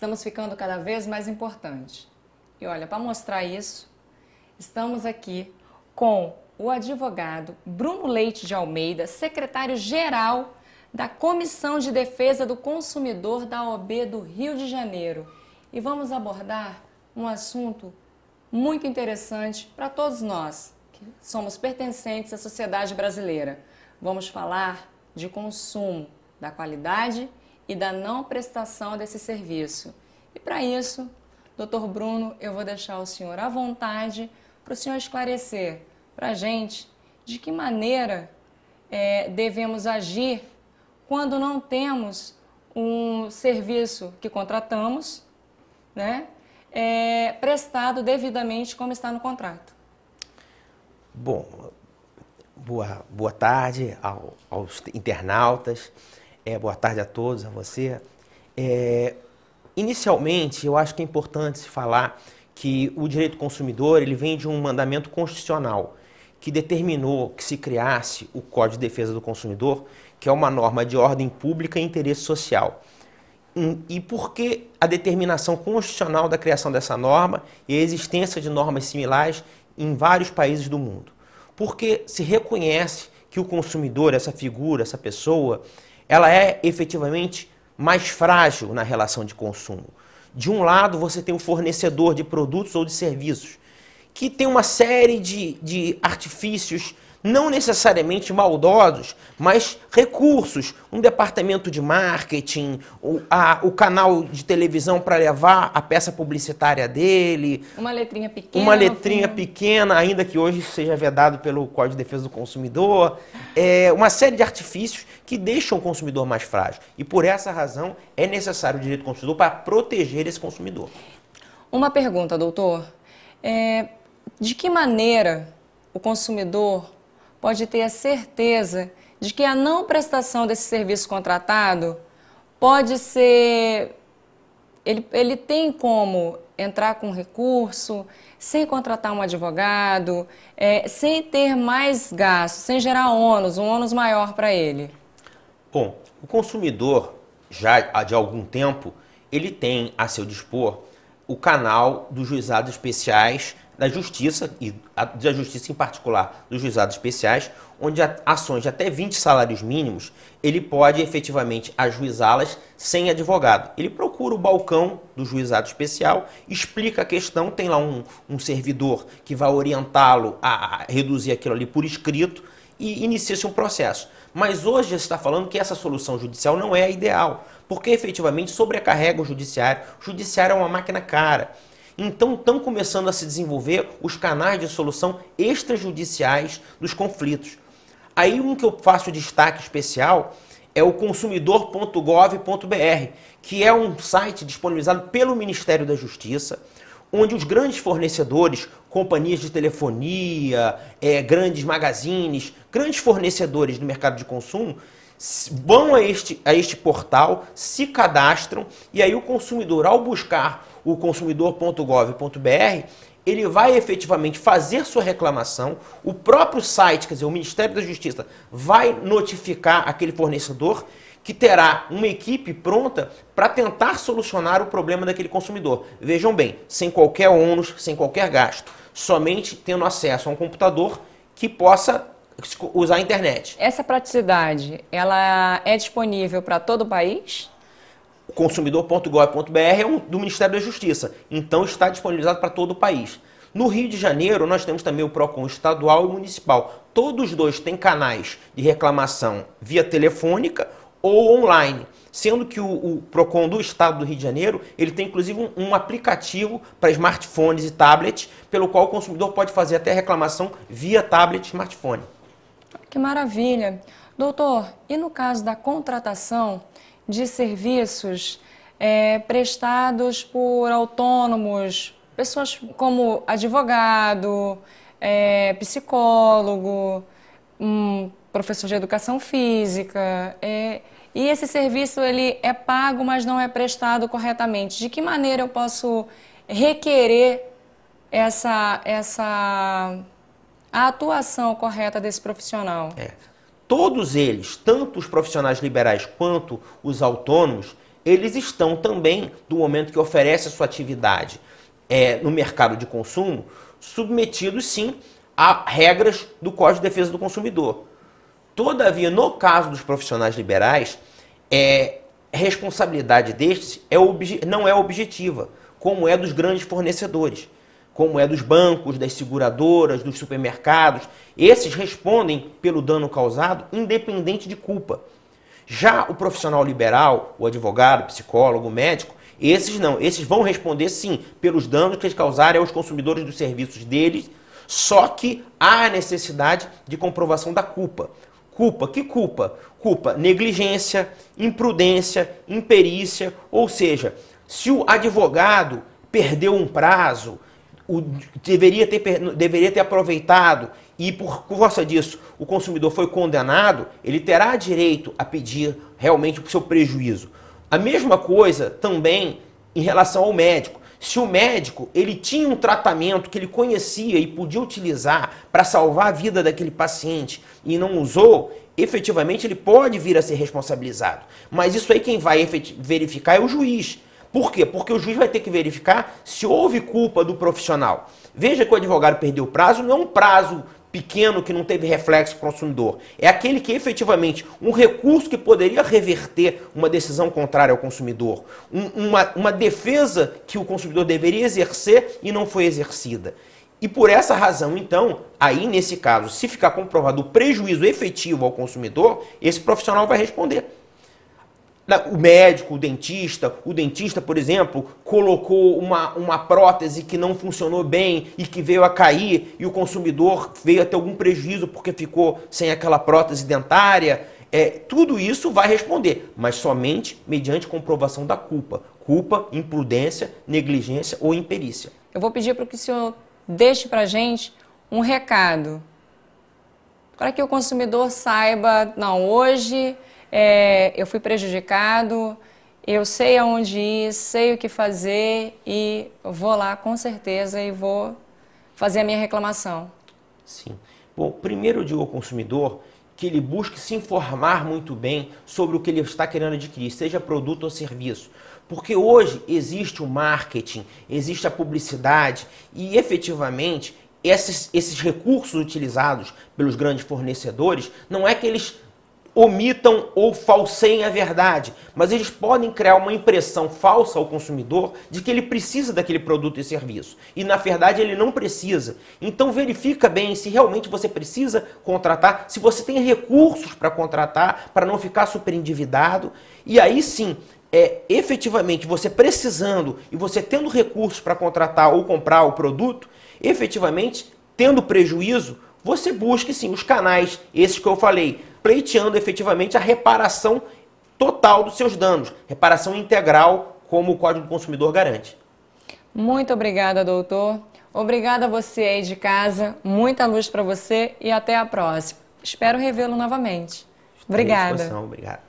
estamos ficando cada vez mais importantes. E olha, para mostrar isso, estamos aqui com o advogado Bruno Leite de Almeida, secretário-geral da Comissão de Defesa do Consumidor da OAB do Rio de Janeiro. E vamos abordar um assunto muito interessante para todos nós, que somos pertencentes à sociedade brasileira. Vamos falar de consumo, da qualidade e da não prestação desse serviço. E para isso, doutor Bruno, eu vou deixar o senhor à vontade para o senhor esclarecer para a gente de que maneira devemos agir quando não temos um serviço que contratamos, né, prestado devidamente como está no contrato. Bom, boa tarde aos internautas, boa tarde a todos, a você. Inicialmente, eu acho que é importante se falar que o direito do consumidor ele vem de um mandamento constitucional que determinou que se criasse o Código de Defesa do Consumidor, que é uma norma de ordem pública e interesse social. E por que a determinação constitucional da criação dessa norma e a existência de normas similares em vários países do mundo? Porque se reconhece que o consumidor, essa figura, essa pessoa, ela é efetivamente mais frágil na relação de consumo. De um lado, você tem o fornecedor de produtos ou de serviços, que tem uma série de artifícios, não necessariamente maldosos, mas recursos, um departamento de marketing, o canal de televisão para levar a peça publicitária dele. Uma letrinha pequena. Uma letrinha pequena, ainda que hoje seja vedado pelo Código de Defesa do Consumidor. Uma série de artifícios que deixam o consumidor mais frágil. E por essa razão é necessário o direito do consumidor para proteger esse consumidor. Uma pergunta, doutor. De que maneira o consumidor pode ter a certeza de que a não prestação desse serviço contratado pode ser... Ele tem como entrar com recurso, sem contratar um advogado, sem ter mais gastos, sem gerar ônus, um ônus maior para ele? Bom, o consumidor, já de algum tempo, ele tem a seu dispor o canal dos juizados especiais da Justiça, e da Justiça em particular dos juizados especiais, onde ações de até 20 salários mínimos, ele pode efetivamente ajuizá-las sem advogado. Ele procura o balcão do juizado especial, explica a questão, tem lá um servidor que vai orientá-lo a reduzir aquilo ali por escrito e inicia-se um processo. Mas hoje já se está falando que essa solução judicial não é a ideal, porque efetivamente sobrecarrega o judiciário. O judiciário é uma máquina cara. Então estão começando a se desenvolver os canais de solução extrajudiciais dos conflitos. Aí um que eu faço destaque especial é o consumidor.gov.br, que é um site disponibilizado pelo Ministério da Justiça, onde os grandes fornecedores, companhias de telefonia, grandes magazines, grandes fornecedores do mercado de consumo, vão a este portal, se cadastram, e aí o consumidor, ao buscar o consumidor.gov.br, ele vai efetivamente fazer sua reclamação, o próprio site, quer dizer, o Ministério da Justiça, vai notificar aquele fornecedor, que terá uma equipe pronta para tentar solucionar o problema daquele consumidor. Vejam bem, sem qualquer ônus, sem qualquer gasto, somente tendo acesso a um computador que possa usar a internet. Essa praticidade, ela é disponível para todo o país? O consumidor.gov.br é do Ministério da Justiça, então está disponibilizado para todo o país. No Rio de Janeiro, nós temos também o PROCON estadual e municipal. Todos os dois têm canais de reclamação via telefônica ou online, sendo que o PROCON do estado do Rio de Janeiro, ele tem inclusive um aplicativo para smartphones e tablets, pelo qual o consumidor pode fazer até reclamação via tablet e smartphone. Que maravilha! Doutor, e no caso da contratação de serviços prestados por autônomos, pessoas como advogado, psicólogo, professor de educação física, e esse serviço ele é pago, mas não é prestado corretamente. De que maneira eu posso requerer a atuação correta desse profissional? Todos eles, tanto os profissionais liberais quanto os autônomos, eles estão também, do momento que oferece a sua atividade no mercado de consumo, submetidos sim a regras do Código de Defesa do Consumidor. Todavia, no caso dos profissionais liberais, a responsabilidade destes não é objetiva, como é dos grandes fornecedores, como é dos bancos, das seguradoras, dos supermercados. Esses respondem pelo dano causado independente de culpa. Já o profissional liberal, o advogado, o psicólogo, o médico, esses não. Esses vão responder sim pelos danos que eles causarem aos consumidores dos serviços deles, só que há a necessidade de comprovação da culpa. Culpa, que culpa? Culpa, negligência, imprudência, imperícia, ou seja, se o advogado perdeu um prazo, deveria ter aproveitado e por força disso o consumidor foi condenado, ele terá direito a pedir realmente o seu prejuízo. A mesma coisa também em relação ao médico. Se o médico ele tinha um tratamento que ele conhecia e podia utilizar para salvar a vida daquele paciente e não usou, efetivamente ele pode vir a ser responsabilizado. Mas isso aí quem vai verificar é o juiz. Por quê? Porque o juiz vai ter que verificar se houve culpa do profissional. Veja que o advogado perdeu o prazo, não é um prazo pequeno que não teve reflexo para o consumidor. É aquele que efetivamente, um recurso que poderia reverter uma decisão contrária ao consumidor, uma defesa que o consumidor deveria exercer e não foi exercida. E por essa razão, então, aí nesse caso, se ficar comprovado o prejuízo efetivo ao consumidor, esse profissional vai responder. O médico, o dentista, por exemplo, colocou uma prótese que não funcionou bem e que veio a cair e o consumidor veio a ter algum prejuízo porque ficou sem aquela prótese dentária. Tudo isso vai responder, mas somente mediante comprovação da culpa. Culpa, imprudência, negligência ou imperícia. Eu vou pedir para que o senhor deixe para a gente um recado, para que o consumidor saiba, não, hoje eu fui prejudicado, eu sei aonde ir, sei o que fazer e vou lá com certeza e vou fazer a minha reclamação. Sim. Bom, primeiro eu digo ao consumidor que ele busque se informar muito bem sobre o que ele está querendo adquirir, seja produto ou serviço. Porque hoje existe o marketing, existe a publicidade e efetivamente esses recursos utilizados pelos grandes fornecedores não é que eles omitam ou falseiem a verdade, mas eles podem criar uma impressão falsa ao consumidor de que ele precisa daquele produto e serviço. E na verdade ele não precisa. Então verifica bem se realmente você precisa contratar, se você tem recursos para contratar, para não ficar super endividado. E aí sim, efetivamente você precisando e você tendo recursos para contratar ou comprar o produto, efetivamente tendo prejuízo, você busque sim os canais, esses que eu falei, pleiteando efetivamente a reparação total dos seus danos, reparação integral, como o Código do Consumidor garante. Muito obrigada, doutor. Obrigada a você aí de casa, muita luz para você e até a próxima. Espero revê-lo novamente. Obrigada. Obrigado.